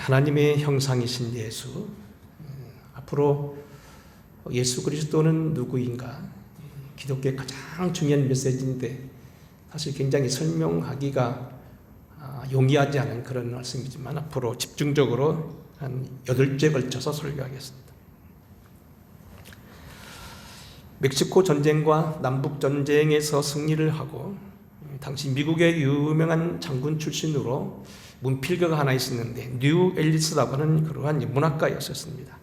하나님의 형상이신 예수, 앞으로 예수 그리스도는 누구인가? 기독교의 가장 중요한 메시지인데 사실 굉장히 설명하기가 용이하지 않은 그런 말씀이지만 앞으로 집중적으로 한 8주에 걸쳐서 설교하겠습니다. 멕시코 전쟁과 남북 전쟁에서 승리를 하고 당시 미국의 유명한 장군 출신으로 문필가가 하나 있었는데 뉴 앨리스라고 하는 그러한 문학가였었습니다.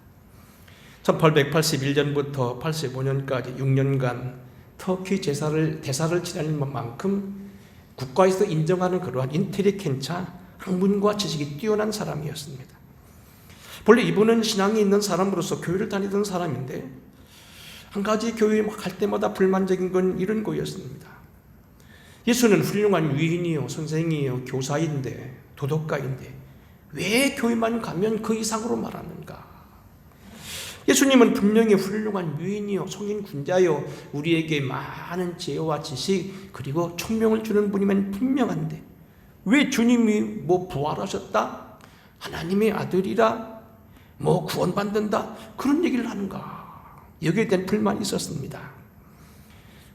1881년부터 85년까지 6년간 터키 대사를 지낸 만큼 국가에서 인정하는 그러한 인텔리겐차, 학문과 지식이 뛰어난 사람이었습니다. 본래 이분은 신앙이 있는 사람으로서 교회를 다니던 사람인데 한 가지 교회에 갈 때마다 불만적인 건 이런 거였습니다. 예수는 훌륭한 위인이요, 선생이요, 교사인데, 도덕가인데 왜 교회만 가면 그 이상으로 말하는가? 예수님은 분명히 훌륭한 위인이요, 성인 군자요, 우리에게 많은 지혜와 지식 그리고 총명을 주는 분이면 분명한데 왜 주님이 부활하셨다? 하나님의 아들이라? 구원받는다? 그런 얘기를 하는가? 여기에 대한 불만이 있었습니다.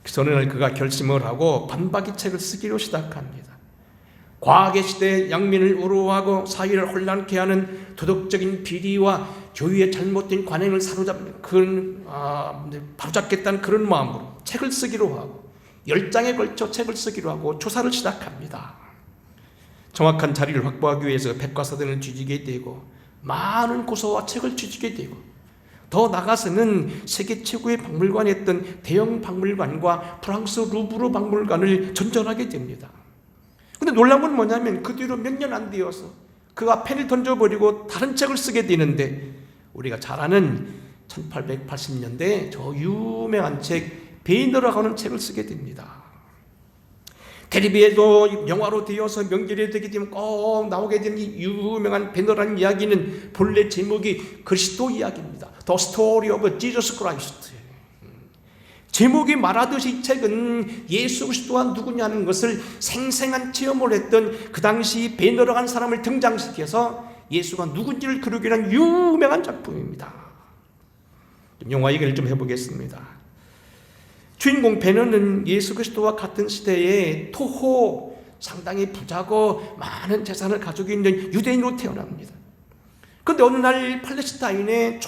그래서 어느 날 그가 결심을 하고 반박의 책을 쓰기로 시작합니다. 과학의 시대에 양민을 우려하고 사회를 혼란케 하는 도덕적인 비리와 교회의 잘못된 관행을 바로잡겠다는 그런 마음으로 책을 쓰기로 하고 10장에 걸쳐 책을 쓰기로 하고 조사를 시작합니다. 정확한 자리를 확보하기 위해서 백과사전을 뒤지게 되고 많은 고서와 책을 뒤지게 되고 더 나가서는 세계 최고의 박물관이었던 대형 박물관과 프랑스 루브르 박물관을 전전하게 됩니다. 근데 놀라운 건 뭐냐면 그 뒤로 몇 년 안 되어서 그가 펜을 던져버리고 다른 책을 쓰게 되는데 우리가 잘 아는 1880년대에 저 유명한 책 베이너라고 하는 책을 쓰게 됩니다. 텔레비에도 영화로 되어서 명절이 되게 되면 꼭 나오게 되는 이 유명한 베너라는 이야기는 본래 제목이 그리스도 이야기입니다. The Story of Jesus Christ. 제목이 말하듯이 이 책은 예수 그리스도가 누구냐는 것을 생생한 체험을 했던 그 당시 베너라고 하는 사람을 등장시켜서 예수가 누군지를 그리기 위한 유명한 작품입니다. 영화 얘기를 좀 해보겠습니다. 주인공 베너는 예수 그리스도와 같은 시대에 토호, 상당히 부자고 많은 재산을 가지고 있는 유대인으로 태어납니다. 그런데 어느 날 팔레스타인에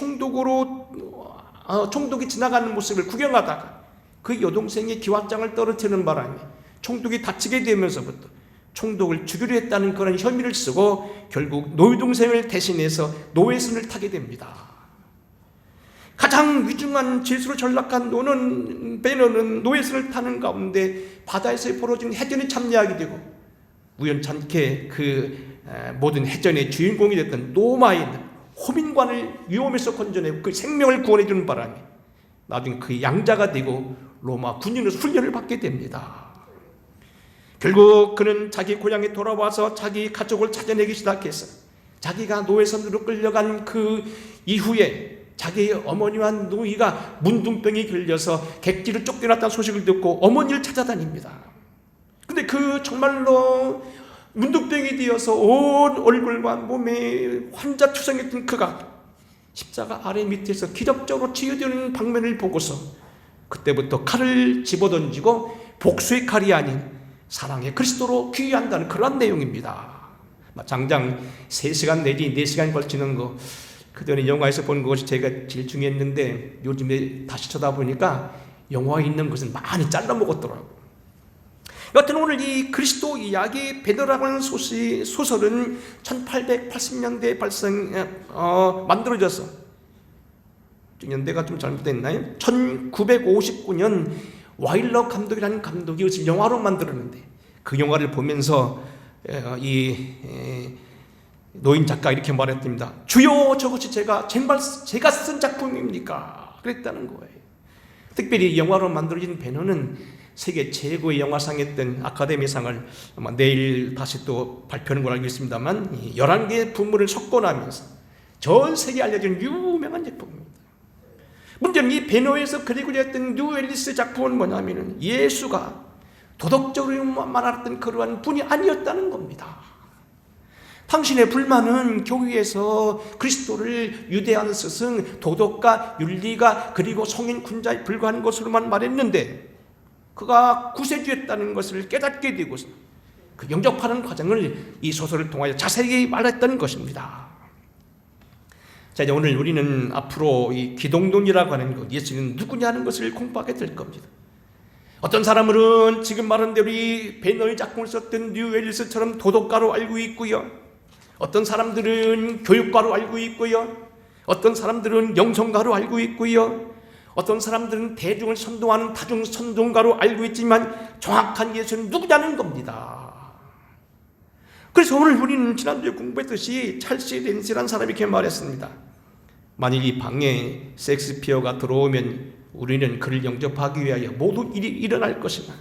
총독이 지나가는 모습을 구경하다가 그 여동생이 기왓장을 떨어뜨리는 바람에 총독이 다치게 되면서부터 총독을 죽이려 했다는 그런 혐의를 쓰고 결국 노유동생을 대신해서 노예선을 타게 됩니다. 가장 위중한 죄수로 전락한 베너는 노예선을 타는 가운데 바다에서 벌어진 해전에 참여하게 되고 우연찮게 그 모든 해전의 주인공이 됐던 로마인 호민관을 위험에서 건져내고 그 생명을 구원해주는 바람에 나중에 그 양자가 되고 로마 군인으로서 훈련을 받게 됩니다. 결국 그는 자기 고향에 돌아와서 자기 가족을 찾아내기 시작해서 자기가 노예선으로 끌려간 그 이후에 자기의 어머니와 노이가 문둥병이 걸려서 객지를 쫓겨났다는 소식을 듣고 어머니를 찾아다닙니다. 근데 그 정말로 문둥병이 되어서 온 얼굴과 몸에 환자투성했던 그가 십자가 아래 밑에서 기적적으로 치유되는 방면을 보고서 그때부터 칼을 집어던지고 복수의 칼이 아닌 사랑의 그리스도로 귀의한다는 그러한 내용입니다. 장장 3시간 내지 4시간 걸치는 거 그전에 영화에서 본 것이 제가 제일 중요했는데 요즘에 다시 쳐다보니까 영화에 있는 것은 많이 잘라 먹었더라고요. 여튼 오늘 이 그리스도 이야기 베너라고 하는 소설은 1880년대에 만들어져서 연대가 좀 잘못됐나요? 1959년 와일러 감독이라는 감독이 이것을 영화로 만들었는데 그 영화를 보면서 노인 작가 이렇게 말했답니다. 주여 저것이 제가 쓴 작품입니까? 그랬다는 거예요. 특별히 영화로 만들어진 베너는 세계 최고의 영화상이었던 아카데미상을 아마 내일 다시 또 발표하는 걸 알고 있습니다만 11개의 부문을 석권하면서 전 세계에 알려진 유명한 작품입니다. 문제는 이 베너에서 그리고 했던 뉴 앨리스 작품은 뭐냐면 예수가 도덕적으로 말했던 그러한 분이 아니었다는 겁니다. 당신의 불만은 교회에서 그리스도를 유대한 스승, 도덕가, 윤리가, 그리고 성인 군자에 불과한 것으로만 말했는데 그가 구세주였다는 것을 깨닫게 되고 그 영접하는 과정을 이 소설을 통하여 자세히 말했던 것입니다. 자, 이제 오늘 우리는 앞으로 이 기독론이라고 하는 것, 예수는 누구냐는 것을 공부하게 될 겁니다. 어떤 사람은 지금 말한 대로 이 배너의 작품을 썼던 뉴웰리스처럼 도덕가로 알고 있고요. 어떤 사람들은 교육가로 알고 있고요. 어떤 사람들은 영성가로 알고 있고요. 어떤 사람들은 대중을 선동하는 다중 선동가로 알고 있지만 정확한 예수는 누구냐는 겁니다. 그래서 오늘 우리는 지난주에 공부했듯이 찰스 댄시라는 사람이 이렇게 말했습니다. 만일 이 방에 셰익스피어가 들어오면 우리는 그를 영접하기 위하여 모두 일이 일어날 것이다.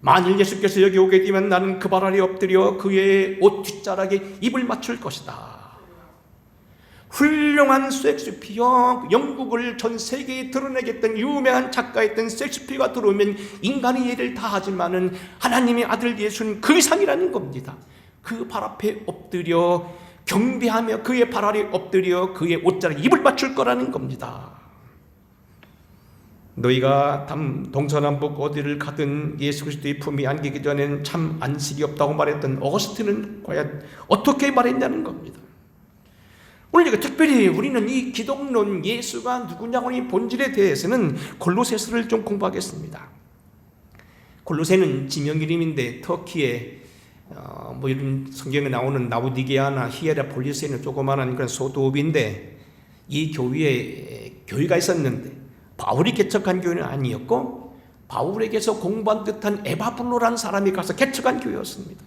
만일 예수께서 여기 오게 되면 나는 그 발 아래 엎드려 그의 옷 뒷자락에 입을 맞출 것이다. 훌륭한 셰익스피어, 영국을 전 세계에 드러내겠던 유명한 작가였던 셰익스피어가 들어오면 인간의 예를 다 하지만은 하나님의 아들 예수는 그 이상이라는 겁니다. 그 발 앞에 엎드려 경배하며 그의 발 아래 엎드려 그의 옷자락에 입을 맞출 거라는 겁니다. 너희가 동서남북 어디를 가든 예수 그리스도의 품이 안기기 전에는 참 안식이 없다고 말했던 어거스틴은 과연 어떻게 말했냐는 겁니다. 오늘 특별히 우리는 이 기독론 예수가 누구냐고 하는 본질에 대해서는 골로새서를 좀 공부하겠습니다. 골로새는 지명 이름인데 터키에 뭐 이런 성경에 나오는 나우디게아나 히에라폴리스에는 조그마한 그런 소도읍인데 이 교회에 교회가 있었는데 바울이 개척한 교회는 아니었고 바울에게서 공부한 듯한 에바블로라는 사람이 가서 개척한 교회였습니다.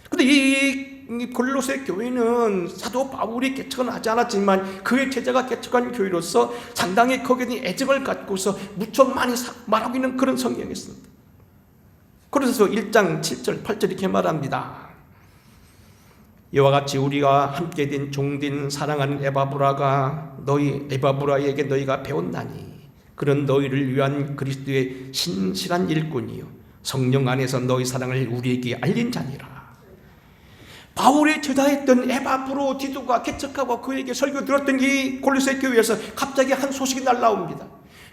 그런데 이 골로새 교회는 사도 바울이 개척은 하지 않았지만 그의 제자가 개척한 교회로서 상당히 거기에 애정을 갖고서 무척 많이 말하고 있는 그런 성경이었습니다. 그래서 1장 7절 8절 이렇게 말합니다. 이와 같이 우리가 함께 된 종된 사랑하는 에바브라에게 너희가 배웠나니 그런 너희를 위한 그리스도의 신실한 일꾼이요 성령 안에서 너희 사랑을 우리에게 알린 자니라. 바울의 제자였던 에바브로 디도가 개척하고 그에게 설교 들었던 이 골로새 교회에서 갑자기 한 소식이 날라옵니다.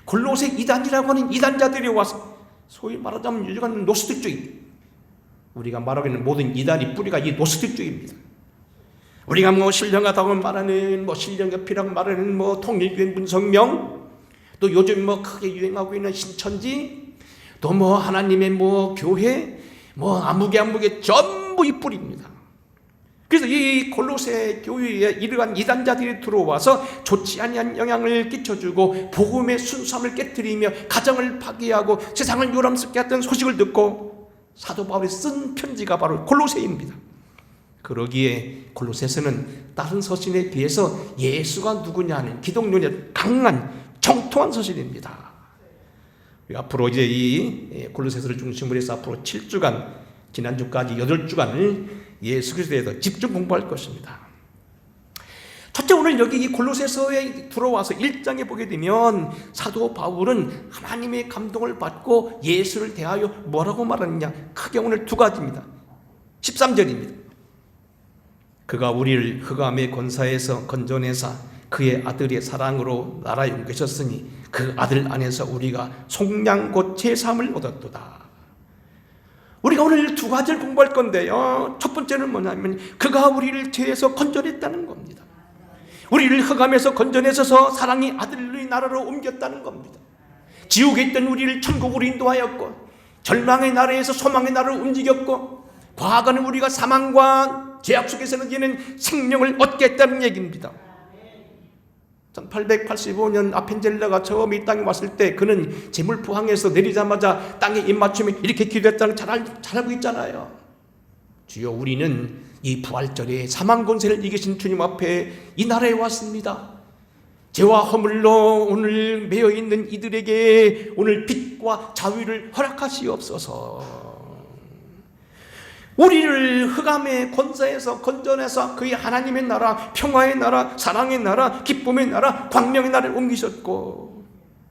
골로새 이단이라고 하는 이단자들이 와서 소위 말하자면 요즘은 노스틱주의, 우리가 말하고 있는 모든 이단이 뿌리가 이 노스틱주의입니다. 우리가 뭐 신령하다고 말하는 신령협이라고 말하는 통일교회 문성명, 또 요즘 크게 유행하고 있는 신천지, 또 하나님의 교회, 아무개 전부 이 뿌리입니다. 그래서 이 골로새 교회에 이러한 이단자들이 들어와서 좋지 아니한 영향을 끼쳐주고 복음의 순수함을 깨뜨리며 가정을 파괴하고 세상을 요람스럽게 했던 소식을 듣고 사도 바울이 쓴 편지가 바로 골로새입니다. 그러기에 골로새서는 다른 서신에 비해서 예수가 누구냐는 기독론의 강한 정통한 서신입니다. 앞으로 이제 이 골로새서를 중심으로 해서 앞으로 7주간, 지난주까지 8주간을 예수 그리스도에 대해서 집중 공부할 것입니다. 첫째, 오늘 여기 이 골로새서에 들어와서 1장에 보게 되면 사도 바울은 하나님의 감동을 받고 예수를 대하여 뭐라고 말하느냐, 크게 오늘 두 가지입니다. 13절입니다. 그가 우리를 흑암의 권사에서 건져내사 그의 아들의 사랑으로 나라에 옮기셨으니 그 아들 안에서 우리가 속량 곧 제사함을 얻었도다. 우리가 오늘 두 가지를 공부할 건데요. 첫 번째는 뭐냐면 그가 우리를 죄에서 건져냈다는 겁니다. 우리를 흑암에서 건져내셔서 사랑의 아들의 나라로 옮겼다는 겁니다. 지옥에 있던 우리를 천국으로 인도하였고 절망의 나라에서 소망의 나라로 움직였고 과거는 우리가 사망과 죄악 속에서는 이제는 생명을 얻겠다는 얘기입니다. 1885년 아펜젤러가 처음 이 땅에 왔을 때 그는 재물포항에서 내리자마자 땅에 입맞추며 이렇게 기도했다는 잘 알고 있잖아요. 주여, 우리는 이 부활절에 사망 권세를 이기신 주님 앞에 이 나라에 왔습니다. 죄와 허물로 오늘 매여 있는 이들에게 오늘 빛과 자유를 허락하시옵소서. 우리를 흑암의 권세에서 건져내서 그의 하나님의 나라, 평화의 나라, 사랑의 나라, 기쁨의 나라, 광명의 나라를 옮기셨고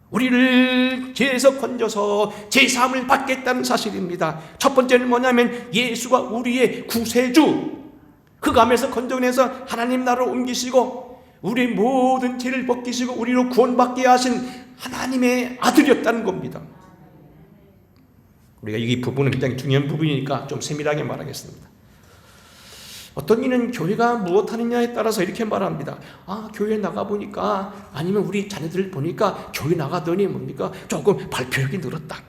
우리를 죄에서 건져서 제사함을 받겠다는 사실입니다. 첫 번째는 뭐냐면 예수가 우리의 구세주, 그 감에서 건져내서 하나님 나라로 옮기시고 우리 모든 죄를 벗기시고 우리로 구원받게 하신 하나님의 아들이었다는 겁니다. 우리가 이 부분은 굉장히 중요한 부분이니까 좀 세밀하게 말하겠습니다. 어떤 이는 교회가 무엇하느냐에 따라서 이렇게 말합니다. 교회 나가보니까, 아니면 우리 자녀들 보니까 교회 나가더니 뭡니까? 조금 발표력이 늘었다.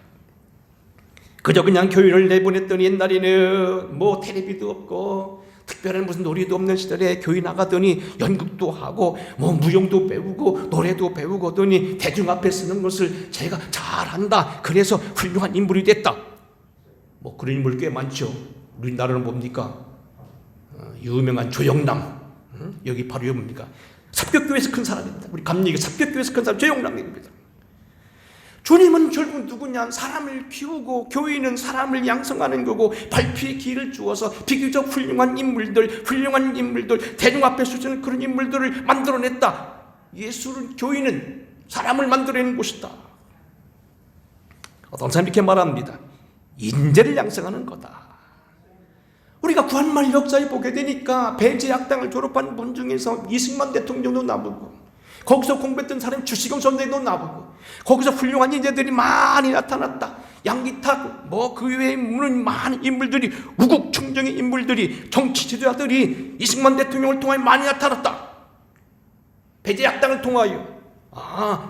그저 그냥 교회를 내보냈더니 옛날에는 뭐 텔레비도 없고 특별한 무슨 놀이도 없는 시절에 교회 나가더니 연극도 하고 뭐 무용도 배우고 노래도 배우고 하더니 대중 앞에 쓰는 것을 제가 잘한다. 그래서 훌륭한 인물이 됐다. 뭐 그런 인물 꽤 많죠. 우리나라는 뭡니까? 유명한 조영남, 여기 바로 뭡니까? 삽교교회에서 큰 사람입니다. 우리 감리교 삽교교회에서 큰 사람 조영남입니다. 주님은 결국 누구냐? 사람을 키우고 교회는 사람을 양성하는 거고 발표의 기회를 주어서 비교적 훌륭한 인물들 대중 앞에 서주는 그런 인물들을 만들어냈다. 예수는 교회는 사람을 만들어내는 곳이다. 어떤 사람이 이렇게 말합니다. 인재를 양성하는 거다. 우리가 구한말 역사에 보게 되니까 배제학당을 졸업한 분 중에서 이승만 대통령도 나보고 거기서 공부했던 사람이 주시경 선생도 나보고 거기서 훌륭한 인재들이 많이 나타났다. 양기탁 그 외에 많은 인물들이 우국충정의 인물들이 정치 지도자들이 이승만 대통령을 통하여 많이 나타났다. 배제학당을 통하여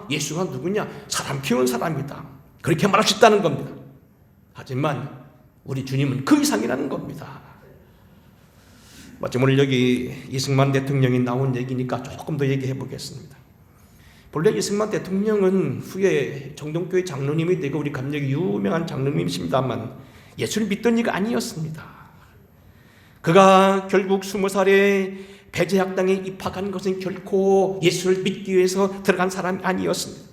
예수가 누구냐? 사람 키우는 사람이다. 그렇게 말할 수 있다는 겁니다. 하지만 우리 주님은 그 이상이라는 겁니다. 마침 오늘 여기 이승만 대통령이 나온 얘기니까 조금 더 얘기해 보겠습니다. 본래 이승만 대통령은 후에 정동교회 장로님이 되고 우리 감리교의 유명한 장로님이십니다만 예수를 믿던 이가 아니었습니다. 그가 결국 20살에 배제학당에 입학한 것은 결코 예수를 믿기 위해서 들어간 사람이 아니었습니다.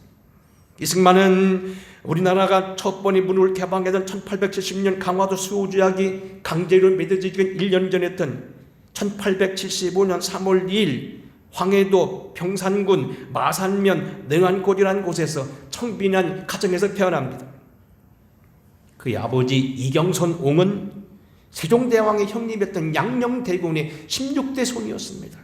이승만은 우리나라가 첫 번에 문을 개방했던 1870년 강화도 수호조약이 강제로 맺어지기 1년 전이었던 1875년 3월 2일 황해도 평산군 마산면 능안골이라는 곳에서 청빈한 가정에서 태어납니다. 그의 아버지 이경선 옹은 세종대왕의 형님이었던 양녕대군의 16대 손이었습니다.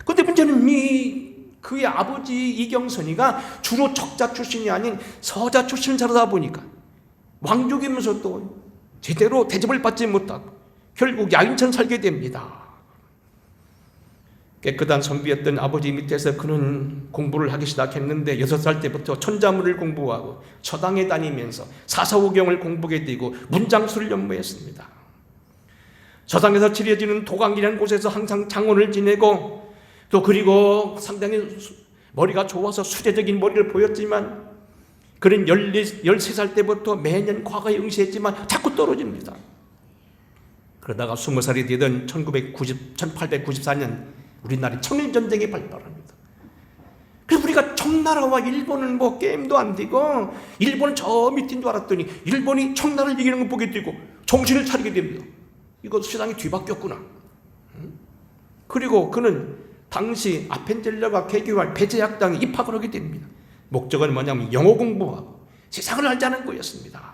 그런데 문제는 그의 아버지 이경선이가 주로 적자 출신이 아닌 서자 출신을 자라다 보니까 왕족이면서도 제대로 대접을 받지 못하고 결국 야인처럼 살게 됩니다. 깨끗한 선비였던 아버지 밑에서 그는 공부를 하기 시작했는데 6살 때부터 천자문을 공부하고 서당에 다니면서 사사오경을 공부하게 되고 문장수를 연구했습니다. 서당에서 치러지는 도강이라는 곳에서 항상 장원을 지내고 또 그리고 상당히 머리가 좋아서 수제적인 머리를 보였지만 그는 13살 때부터 매년 과거에 응시했지만 자꾸 떨어집니다. 그러다가 20살이 되던 1894년 우리나라에 청일전쟁이 발발합니다. 그래서 우리가 청나라와 일본은 게임도 안 되고 일본은 저 밑인 줄 알았더니 일본이 청나라를 이기는 거 보게 되고 정신을 차리게 됩니다. 이거 세상이 뒤바뀌었구나. 그리고 그는 당시 아펜젤러가 개교할 배제학당에 입학을 하게 됩니다. 목적은 뭐냐면 영어 공부하고 세상을 알자는 거였습니다.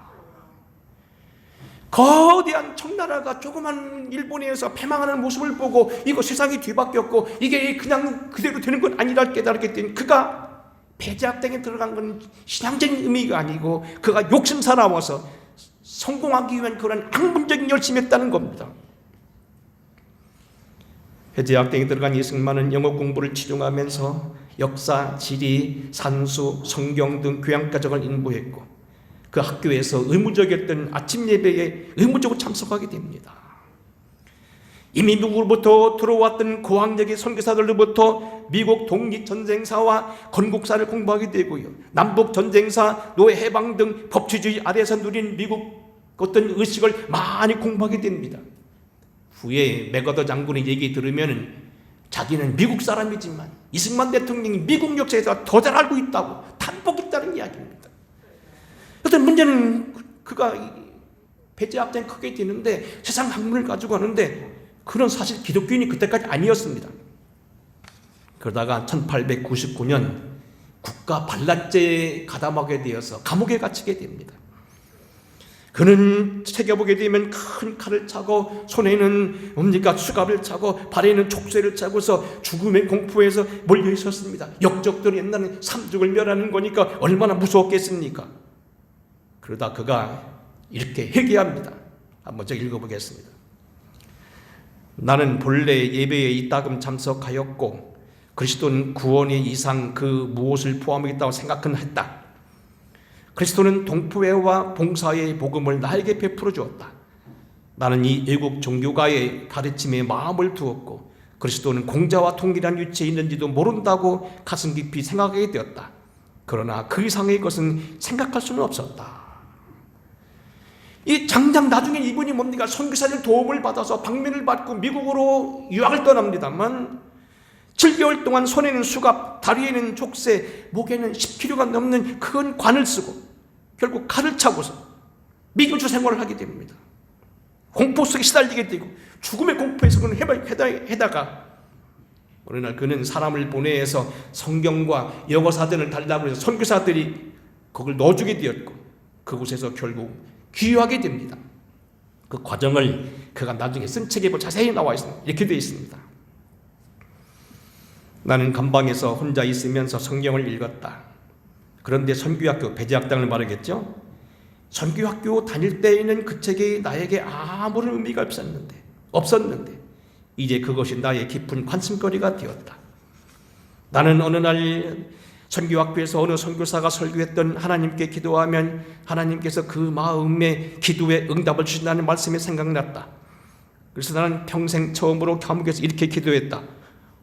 거대한 청나라가 조그만 일본에서 패망하는 모습을 보고 이거 세상이 뒤바뀌었고 이게 그냥 그대로 되는 건 아니라 깨달았기 때문에 그가 배제학당에 들어간 건 신앙적인 의미가 아니고 그가 욕심 사나워서 성공하기 위한 그런 학문적인 열심을 했다는 겁니다. 배제학당에 들어간 이승만은 영어 공부를 치중하면서 역사, 지리, 산수, 성경 등 교양과정을 인부했고 그 학교에서 의무적이었던 아침 예배에 의무적으로 참석하게 됩니다. 이미 미국으로부터 들어왔던 고학력의 선교사들로부터 미국 독립전쟁사와 건국사를 공부하게 되고요. 남북전쟁사, 노예해방 등 법치주의 아래에서 누린 미국 어떤 의식을 많이 공부하게 됩니다. 후에 맥어더 장군의 얘기 들으면 자기는 미국 사람이지만 이승만 대통령이 미국 역사에서 더 잘 알고 있다고 탄복했다는 이야기입니다. 어떤 문제는 그가 배제학당에 크게 되는데 세상 학문을 가지고 하는데 그런 사실 기독교인이 그때까지 아니었습니다. 그러다가 1899년 국가 반란죄에 가담하게 되어서 감옥에 갇히게 됩니다. 그는 새겨보게 되면 큰 칼을 차고 손에는 뭡니까 수갑을 차고 발에는 족쇄를 차고서 죽음의 공포에서 몰려 있었습니다. 역적들이 옛날에 삼족을 멸하는 거니까 얼마나 무서웠겠습니까? 그러다 그가 이렇게 회개합니다. 한번 제가 읽어보겠습니다. 나는 본래 예배에 이따금 참석하였고 그리스도는 구원의 이상 그 무엇을 포함하겠다고 생각은 했다. 그리스도는 동포회와 봉사의 복음을 나에게 베풀어 주었다. 나는 이 애국 종교가의 가르침에 마음을 두었고 그리스도는 공자와 동일한 위치에 있는지도 모른다고 가슴 깊이 생각하게 되었다. 그러나 그 이상의 것은 생각할 수는 없었다. 이 장장 나중에 이분이 뭡니까? 선교사들 도움을 받아서 방면을 받고 미국으로 유학을 떠납니다만 7개월 동안 손에는 수갑, 다리에는 족쇄, 목에는 10kg가 넘는 큰 관을 쓰고 결국 칼을 차고서 미군주 생활을 하게 됩니다. 공포 속에 시달리게 되고 죽음의 공포에서 그는 해다가 어느 날 그는 사람을 보내서 성경과 영어 사전을 달라고 해서 선교사들이 그걸 넣어주게 되었고 그곳에서 결국 귀화하게 됩니다. 그 과정을 그가 나중에 쓴 책에 자세히 나와 있습니다. 이렇게 되어 있습니다. 나는 감방에서 혼자 있으면서 성경을 읽었다. 그런데 선교학교, 배제학당을 말하겠죠? 선교학교 다닐 때에는 그 책이 나에게 아무런 의미가 없었는데 이제 그것이 나의 깊은 관심거리가 되었다. 나는 어느 날 선교학교에서 어느 선교사가 설교했던 하나님께 기도하면 하나님께서 그 마음의 기도에 응답을 주신다는 말씀이 생각났다. 그래서 나는 평생 처음으로 감옥에서 이렇게 기도했다.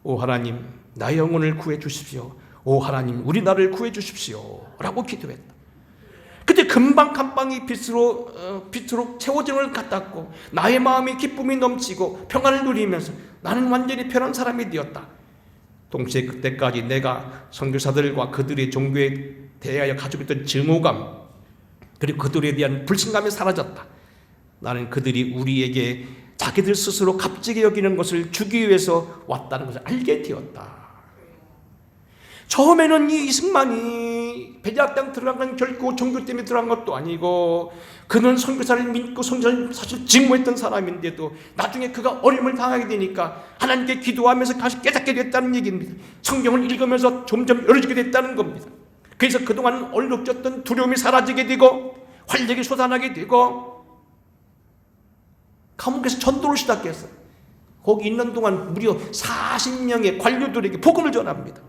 오 하나님, 나의 영혼을 구해 주십시오. 오 하나님, 우리 나라를 구해 주십시오. 라고 기도했다. 그때 금방 감방이 빛으로 채워짐을 갖았고 나의 마음이 기쁨이 넘치고 평안을 누리면서 나는 완전히 편한 사람이 되었다. 동시에 그때까지 내가 선교사들과 그들의 종교에 대하여 가지고 있던 증오감 그리고 그들에 대한 불신감이 사라졌다. 나는 그들이 우리에게 자기들 스스로 값지게 여기는 것을 주기 위해서 왔다는 것을 알게 되었다. 처음에는 이 이승만이 배제학당 들어간 건 결코 종교 때문에 들어간 것도 아니고 그는 선교사를 믿고 선교사를 사실 증오했던 사람인데도 나중에 그가 어려움을 당하게 되니까 하나님께 기도하면서 다시 깨닫게 됐다는 얘기입니다. 성경을 읽으면서 점점 열어지게 됐다는 겁니다. 그래서 그동안 얼룩졌던 두려움이 사라지게 되고 활력이 솟아나게 되고 감옥에서 전도를 시작했어요. 거기 있는 동안 무려 40명의 관료들에게 복음을 전합니다.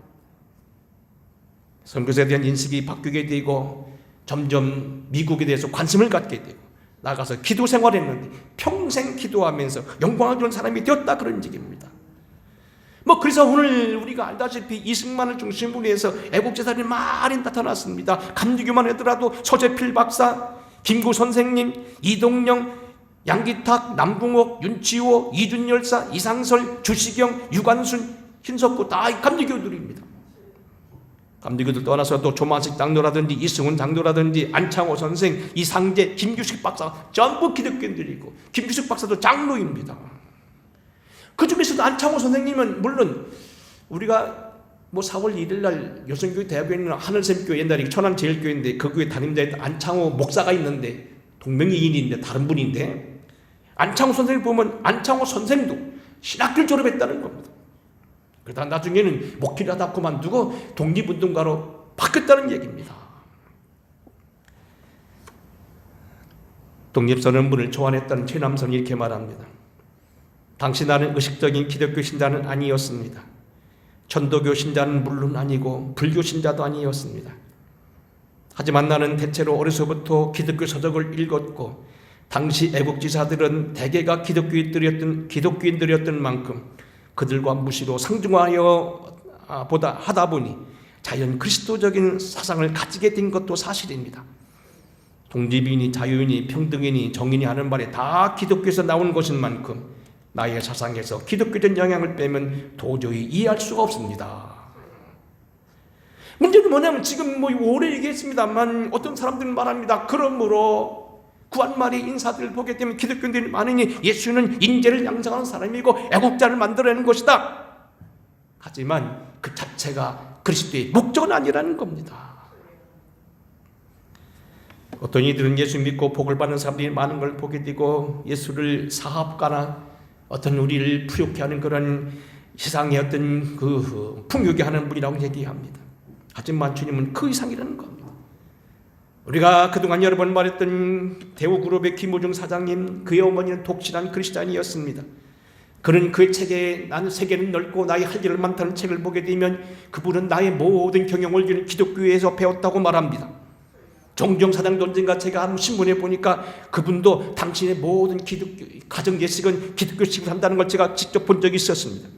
선교사에 대한 인식이 바뀌게 되고 점점 미국에 대해서 관심을 갖게 되고 나가서 기도 생활했는데 평생 기도하면서 영광을 주는 사람이 되었다 그런 얘기입니다. 그래서 오늘 우리가 알다시피 이승만을 중심으로 해서 애국제사들이 많이 나타났습니다. 감리교만 하더라도 서재필 박사, 김구 선생님, 이동영, 양기탁, 남궁옥, 윤치호, 이준열사, 이상설, 주시경, 유관순, 신석구 다 감리교들입니다. 감리교들 떠나서 또 조만식 장로라든지 이승훈 장로라든지 안창호 선생, 이상재, 김규식 박사 전부 기독교인들이고 김규식 박사도 장로입니다. 그 중에서도 안창호 선생님은 물론 우리가 4월 1일 날 여성교회 대학교에 있는 하늘샘교회 옛날에 천안제일교회인데 그 교회 담임자에 안창호 목사가 있는데 동명이인인데 다른 분인데 안창호 선생님 보면 안창호 선생도 신학교를 졸업했다는 겁니다. 그러다 나중에는 목회를 하다 그만두고 독립운동가로 바뀌었다는 얘기입니다. 독립선언문을 초안했던 최남선이 이렇게 말합니다. 당시 나는 의식적인 기독교 신자는 아니었습니다. 천도교 신자는 물론 아니고 불교 신자도 아니었습니다. 하지만 나는 대체로 어려서부터 기독교 서적을 읽었고 당시 애국지사들은 대개가 기독교인들이었던 만큼 그들과 무시로 상중하여 하다 보니 자연 그리스도적인 사상을 가지게 된 것도 사실입니다. 독립이니 자유이니 평등이니 정의니 하는 말에 다 기독교에서 나온 것인 만큼 나의 사상에서 기독교적 영향을 빼면 도저히 이해할 수가 없습니다. 문제는 뭐냐면 지금 오래 얘기했습니다만 어떤 사람들은 말합니다. 그러므로 구한말의 인사들을 보게 되면 기독교인들이 많으니 예수는 인재를 양성하는 사람이고 애국자를 만들어내는 것이다. 하지만 그 자체가 그리스도의 목적은 아니라는 겁니다. 어떤 이들은 예수 믿고 복을 받는 사람들이 많은 걸 보게 되고 예수를 사업가나 어떤 우리를 부욕해 하는 그런 세상의 어떤 그 풍요게 하는 분이라고 얘기합니다. 하지만 주님은 그 이상이라는 겁니다. 우리가 그동안 여러 번 말했던 대우그룹의 김우중 사장님, 그의 어머니는 독실한 그리스도인이었습니다. 그는 그 책에 나는 세계는 넓고 나의 할 일은 많다는 책을 보게 되면 그분은 나의 모든 경영을 기독교에서 배웠다고 말합니다. 종종 사장도 언젠가 제가 한 신문에 보니까 그분도 당신의 모든 기독교 가정 예식은 기독교식으로 한다는 걸 제가 직접 본 적이 있었습니다.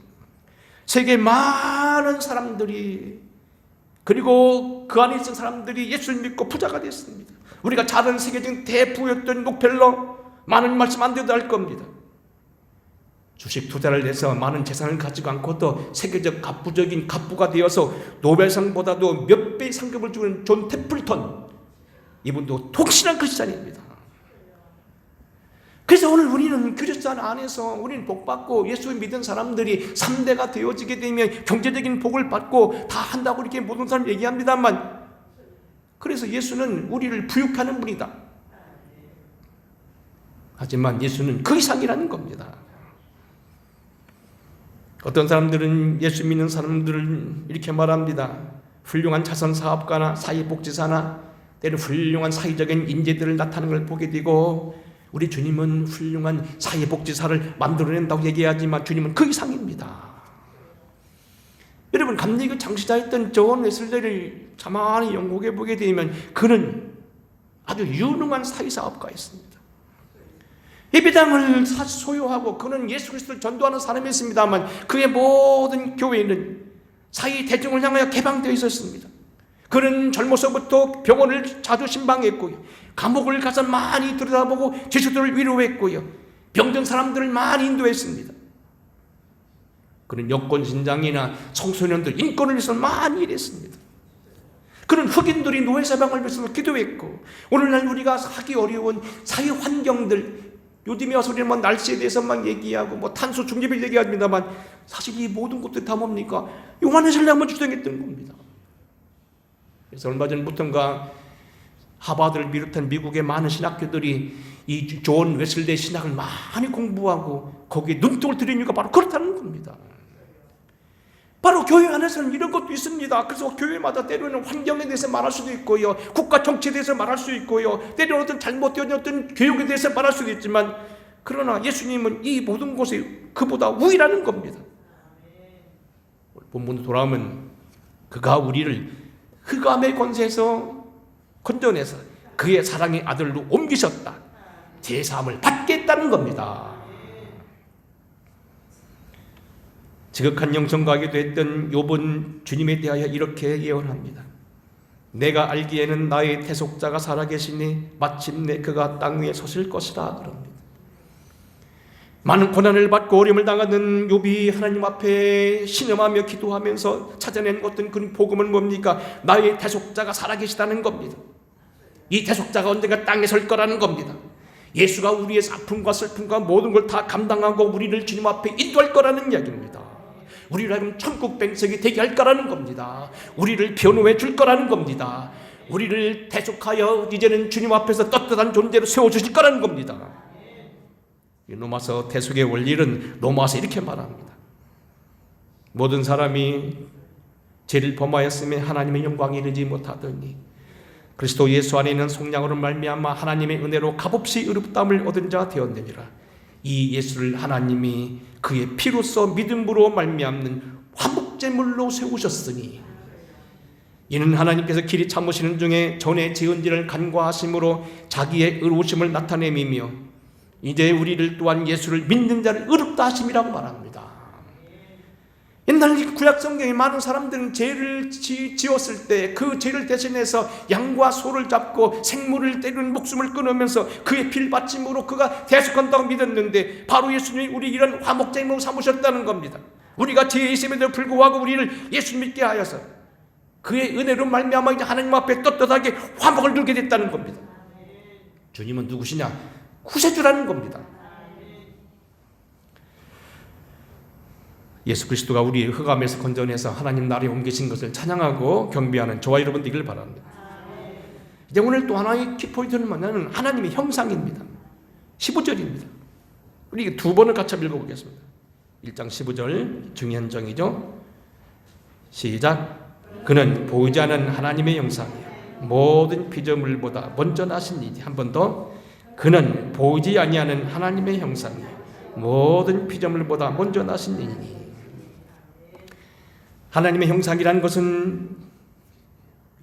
세계 많은 사람들이 그리고 그 안에 있는 사람들이 예수를 믿고 부자가 됐습니다. 우리가 잘 아는 세계적인 대부였던 록펠러 많은 말씀 안 돼도 알 겁니다. 주식 투자를 해서 많은 재산을 가지고 않고도 세계적 갑부적인 갑부가 되어서 노벨상보다도 몇 배의 상급을 주는 존 태플턴, 이분도 독실한 크리스찬입니다. 그래서 오늘 우리는 그리스도 안에서 우리는 복받고 예수 믿은 사람들이 3대가 되어지게 되면 경제적인 복을 받고 다 한다고 이렇게 모든 사람 얘기합니다만, 그래서 예수는 우리를 부육하는 분이다. 하지만 예수는 그 이상이라는 겁니다. 어떤 사람들은 예수 믿는 사람들은 이렇게 말합니다. 훌륭한 자선사업가나 사회복지사나 때로 훌륭한 사회적인 인재들을 나타나는 걸 보게 되고 우리 주님은 훌륭한 사회복지사를 만들어낸다고 얘기하지만 주님은 그 이상입니다. 여러분, 감리교 창시자였던 존 웨슬리를 가만히 연구해 보게 되면 그는 아주 유능한 사회사업가였습니다. 예배당을 소유하고 그는 예수 그리스도를 전도하는 사람이었습니다만 그의 모든 교회는 사회 대중을 향하여 개방되어 있었습니다. 그는 젊어서부터 병원을 자주 신방했고요, 감옥을 가서 많이 들여다보고 죄수들을 위로했고요, 병든 사람들을 많이 인도했습니다. 그는 여권신장이나 청소년들 인권을 위해서 많이 일했습니다. 그는 흑인들이 노예사방을 위해서 기도했고, 오늘날 우리가 하기 어려운 사회 환경들, 요즘에 와서 우리는 뭐 날씨에 대해서만 얘기하고 뭐 탄소 중립을 얘기합니다만 사실 이 모든 것들이 다 뭡니까? 요한의 신랑만 주장했던 겁니다. 그래서 얼마 전부터인가 하버드를 비롯한 미국의 많은 신학교들이 이 존 웨슬리 신학을 많이 공부하고 거기에 눈독을 들인 이유가 바로 그렇다는 겁니다. 바로 교회 안에서는 이런 것도 있습니다. 그래서 교회마다 때로는 환경에 대해서 말할 수도 있고요, 국가 정치에 대해서 말할 수 있고요, 때로는 어떤 잘못된 어떤 교육에 대해서 말할 수도 있지만, 그러나 예수님은 이 모든 것에 그보다 우위라는 겁니다. 본문으로 돌아오면 그가 우리를 흑암의 권세에서 건져내서 그의 사랑의 아들로 옮기셨다, 제사함을 받겠다는 겁니다. 지극한 영성가게 됐던 욥은 주님에 대하여 이렇게 예언합니다. 내가 알기에는 나의 대속자가 살아계시니 마침내 그가 땅 위에 서실 것이라 그럽니다. 많은 고난을 받고 어려움을 당하는 욥이 하나님 앞에 신음하며 기도하면서 찾아낸 어떤 그 복음은 뭡니까? 나의 대속자가 살아계시다는 겁니다. 이 대속자가 언젠가 땅에 설 거라는 겁니다. 예수가 우리의 아픔과 슬픔과 모든 걸 다 감당하고 우리를 주님 앞에 인도할 거라는 이야기입니다. 우리를 하여금 천국 백성이 되게 할 거라는 겁니다. 우리를 변호해 줄 거라는 겁니다. 우리를 대속하여 이제는 주님 앞에서 떳떳한 존재로 세워주실 거라는 겁니다. 로마서 대속의 원리는 로마서 이렇게 말합니다. 모든 사람이 죄를 범하였으며 하나님의 영광에 이르지 못하더니 그리스도 예수 안에 있는 속량으로 말미암아 하나님의 은혜로 값없이 의롭다함을 얻은 자 되었느니라. 이 예수를 하나님이 그의 피로써 믿음으로 말미암는 화목제물로 세우셨으니 이는 하나님께서 길이 참으시는 중에 전에 지은 일을 간과하심으로 자기의 의로우심을 나타내미며 이제 우리를 또한 예수를 믿는 자를 의롭다 하심이라고 말합니다. 옛날 구약 성경에 많은 사람들은 죄를 지었을 때 그 죄를 대신해서 양과 소를 잡고 생물을 때리는 목숨을 끊으면서 그의 피를 바침으로 그가 대속한다고 믿었는데 바로 예수님이 우리 이런 화목제물로 삼으셨다는 겁니다. 우리가 죄에 있음에도 불구하고 우리를 예수 믿게 하여서 그의 은혜로 말미암아 이제 하나님 앞에 떳떳하게 화목을 누리게 됐다는 겁니다. 주님은 누구시냐? 구세주라는 겁니다. 예수 그리스도가 우리의 흑암에서 건져내서 하나님 나라에 옮기신 것을 찬양하고 경배하는 저와 여러분 되기를 바랍니다. 이제 오늘 또 하나의 키포인트는 뭐냐면 하나님의 형상입니다. 15절입니다. 우리 두 번을 같이 읽어보겠습니다. 1장 15절 중요한 정의죠. 시작. 그는 보이지 않는 하나님의 형상이요 모든 피조물보다 먼저 나신 이니. 한 번 더. 그는 보이지 아니하는 하나님의 형상이요 모든 피조물보다 먼저 나신 이니. 하나님의 형상이라는 것은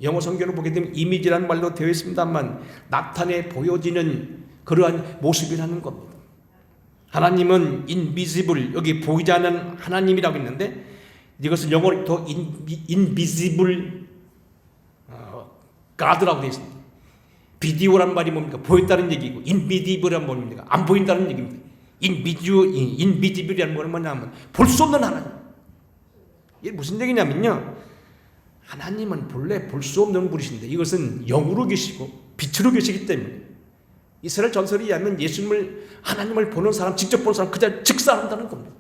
영어 성경을 보게 되면 이미지라는 말로 되어 있습니다만 나타내 보여지는 그러한 모습이라는 겁니다. 하나님은 invisible, 여기 보이지 않는 하나님이라고 있는데 이것은 영어로 더 invisible God라고 되어 있습니다. 비디오란 말이 뭡니까? 보였다는 얘기고 invisible란 뭡니까? 안 보인다는 얘기입니다. invisible이란 말은 뭐냐면 볼 수 없는 하나님. 이게 무슨 얘기냐면요, 하나님은 본래 볼 수 없는 분이신데 이것은 영으로 계시고 빛으로 계시기 때문에 이스라엘 전설에 의하면 예수님을, 하나님을 보는 사람, 직접 보는 사람 그냥 즉사한다는 겁니다.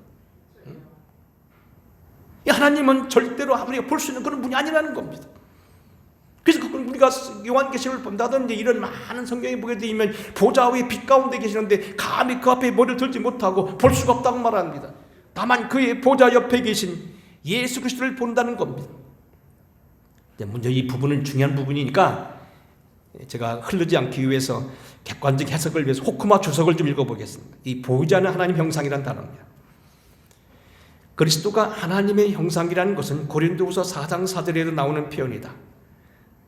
이 하나님은 절대로 우리가 볼 수 있는 그런 분이 아니라는 겁니다. 그래서 우리가 요한계시록을 본다든지 이런 많은 성경에 보게 되면 보좌 위에 빛 가운데 계시는데 감히 그 앞에 머리를 들지 못하고 볼 수가 없다고 말합니다. 다만 그의 보좌 옆에 계신 예수 그리스도를 본다는 겁니다. 먼저 이 부분은 중요한 부분이니까 제가 흐르지 않기 위해서 객관적 해석을 위해서 호크마 주석을 좀 읽어보겠습니다. 이 보이지 않는 하나님 형상이라는 단어입니다. 그리스도가 하나님의 형상이라는 것은 고린도후서 4장 4절에도 나오는 표현이다.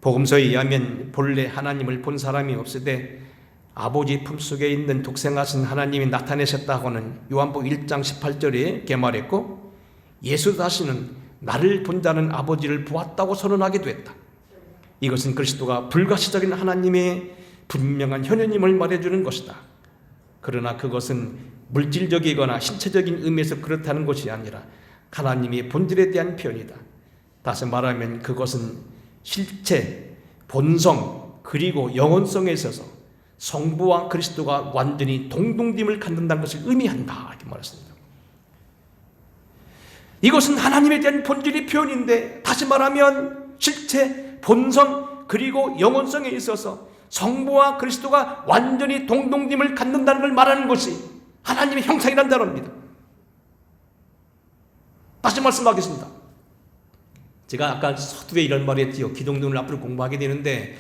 복음서에 의하면 본래 하나님을 본 사람이 없으되 아버지 품속에 있는 독생하신 하나님이 나타내셨다고는 요한복음 1장 18절에 개말했고, 예수 자신은 나를 본 자는 아버지를 보았다고 선언하기도 했다. 이것은 그리스도가 불가시적인 하나님의 분명한 현현임을 말해주는 것이다. 그러나 그것은 물질적이거나 신체적인 의미에서 그렇다는 것이 아니라 하나님의 본질에 대한 표현이다. 다시 말하면 그것은 실체, 본성, 그리고 영원성에 있어서 성부와 그리스도가 완전히 동등됨을 갖는다는 것을 의미한다, 이렇게 말했습니다. 이것은 하나님에 대한 본질의 표현인데, 다시 말하면 실체, 본성, 그리고 영원성에 있어서 성부와 그리스도가 완전히 동등됨을 갖는다는 걸 말하는 것이 하나님의 형상이라는 단어입니다. 다시 말씀하겠습니다. 제가 아까 서두에 이런 말을 했지요. 기독론을 앞으로 공부하게 되는데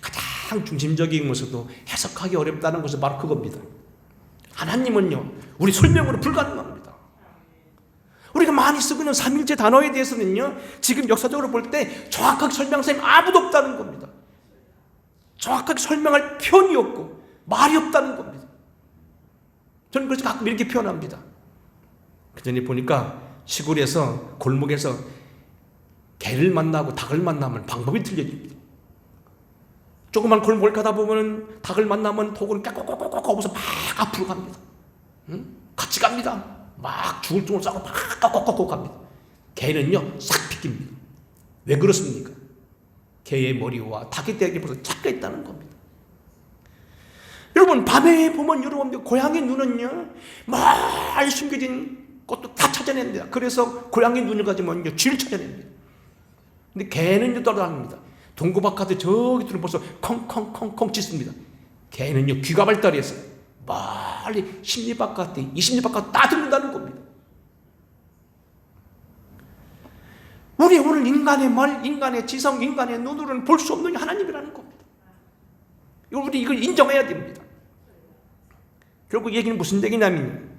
가장 중심적이면서도 해석하기 어렵다는 것은 바로 그겁니다. 하나님은요, 우리 설명으로 불가능합니다. 우리가 많이 쓰고 있는 삼일체 단어에 대해서는요, 지금 역사적으로 볼 때 정확하게 설명할 사람이 아무도 없다는 겁니다. 정확하게 설명할 표현이 없고 말이 없다는 겁니다. 저는 그래서 가끔 이렇게 표현합니다. 그 전에 보니까 시골에서 골목에서 개를 만나고 닭을 만나면 방법이 틀려집니다. 조그만 골목을 가다 보면 닭을 만나면 독을 깨꼬꼬꼬꼬 하면서 막 앞으로 갑니다. 같이 갑니다. 막 죽을 둥을 싸고 막 꺾꺾꺾 갑니다. 개는요 싹 비깁니다. 왜 그렇습니까? 개의 머리와 닭의 대기에 벌써 착가 있다는 겁니다. 여러분, 밤에 보면 여러분 고양이 눈은요 많이 숨겨진 것도 다 찾아냅니다. 그래서 고양이 눈을 가지면 쥐를 찾아냅니다. 근데 개는요 따라다닙니다. 동고박하듯 저기 들은 벌써 컹컹컹컹 짖습니다. 개는요 귀가 발달해서 빨리 10리 바깥에 20리 바깥에 다 듣는다는 겁니다. 우리 오늘 인간의 말, 인간의 지성, 인간의 눈으로는 볼 수 없는 하나님이라는 겁니다. 우리 이걸 인정해야 됩니다. 결국 얘기는 무슨 얘기냐면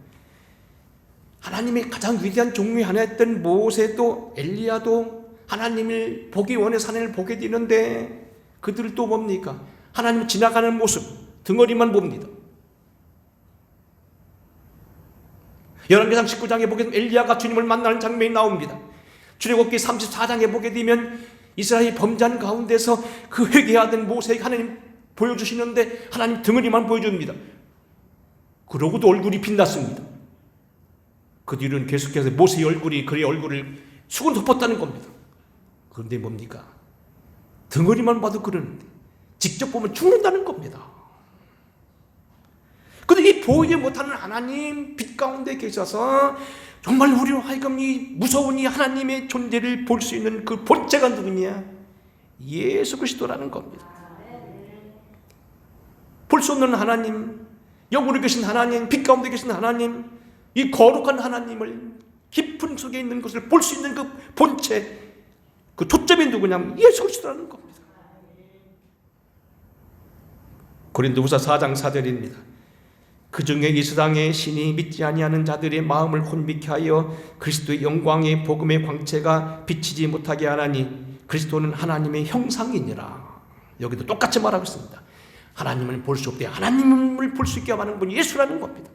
하나님의 가장 위대한 종류의 하나였던 모세도 엘리야도 하나님을 보기 원해서 하나님을 보게 되는데 그들도 뭡니까? 하나님을 지나가는 모습, 덩어리만 봅니다. 열왕기상 19장에 보게 되면 엘리야가 주님을 만나는 장면이 나옵니다. 출애굽기 34장에 보게 되면 이스라엘이 범죄한 가운데서 그 회개하던 모세에게 하나님 보여주시는데 하나님 덩어리만 보여줍니다. 그러고도 얼굴이 빛났습니다. 그 뒤로는 계속해서 모세의 얼굴이 그의 얼굴을 수건 덮었다는 겁니다. 그런데 뭡니까? 덩어리만 봐도 그러는데 직접 보면 죽는다는 겁니다. 그런데 이 보이지 못하는 하나님 빛 가운데 계셔서 정말 우리로 하여금 이 무서운 이 하나님의 존재를 볼 수 있는 그 본체가 누구냐? 예수 그리스도라는 겁니다. 볼 수 없는 하나님, 영으로 계신 하나님, 빛 가운데 계신 하나님, 이 거룩한 하나님을 깊은 속에 있는 것을 볼 수 있는 그 본체, 그 초점이 누구냐면 예수 그리스도라는 겁니다. 고린도후서 4장 4절입니다. 그 중에 이 세상의 신이 믿지 아니하는 자들의 마음을 혼미케 하여 그리스도의 영광의 복음의 광채가 비치지 못하게 하나니 그리스도는 하나님의 형상이니라. 여기도 똑같이 말하고 있습니다. 하나님을 볼 수 없대. 하나님을 볼 수 있게 하는 분이 예수라는 겁니다.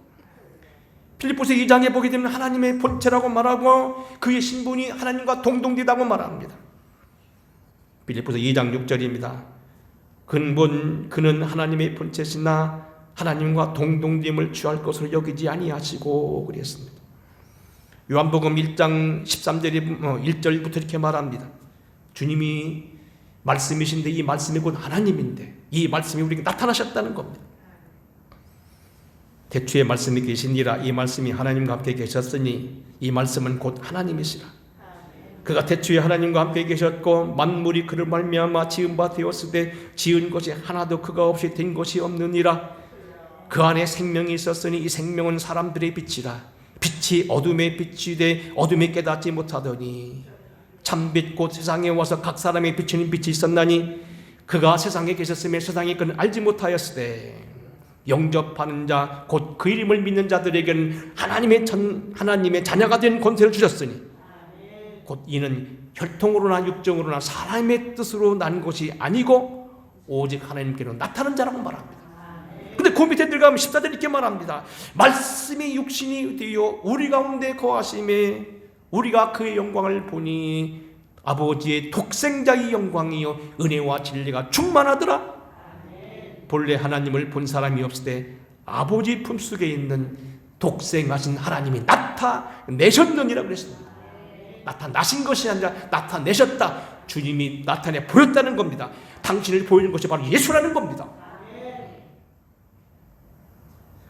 빌립보서 2장에 보게 되면 하나님의 본체라고 말하고 그의 신분이 하나님과 동등되다고 말합니다. 빌립보서 2장 6절입니다. 그는 하나님의 본체시나 하나님과 동등됨을 취할 것으로 여기지 아니하시고 그랬습니다. 요한복음 1장 1절부터 이렇게 말합니다. 주님이 말씀이신데 이 말씀이 곧 하나님인데 이 말씀이 우리에게 나타나셨다는 겁니다. 태초에 말씀이 계시니라. 이 말씀이 하나님과 함께 계셨으니 이 말씀은 곧 하나님이시라. 그가 태초에 하나님과 함께 계셨고 만물이 그를 말미암아 지은 바 되었으되 지은 것이 하나도 그가 없이 된 것이 없느니라. 그 안에 생명이 있었으니 이 생명은 사람들의 빛이라. 빛이 어둠에 빛이 돼 어둠에 깨닫지 못하더니 참빛 곧 세상에 와서 각 사람의 비추는 빛이 있었나니 그가 세상에 계셨으며 세상이 그는 알지 못하였으되 영접하는 자 곧 그 이름을 믿는 자들에게는 하나님의 자녀가 된 권세를 주셨으니 곧 이는 혈통으로나 육정으로나 사람의 뜻으로 난 것이 아니고 오직 하나님께로 나타난 자라고 말합니다. 근데 그 밑에 들어가면 14절 이렇게 말합니다. 말씀이 육신이 되어 우리 가운데 거하심에 우리가 그의 영광을 보니 아버지의 독생자의 영광이요 은혜와 진리가 충만하더라. 본래 하나님을 본 사람이 없을 때 아버지 품속에 있는 독생하신 하나님이 나타내셨느니라 그랬습니다. 나타나신 것이 아니라 나타내셨다. 주님이 나타내 보였다는 겁니다. 당신을 보이는 것이 바로 예수라는 겁니다.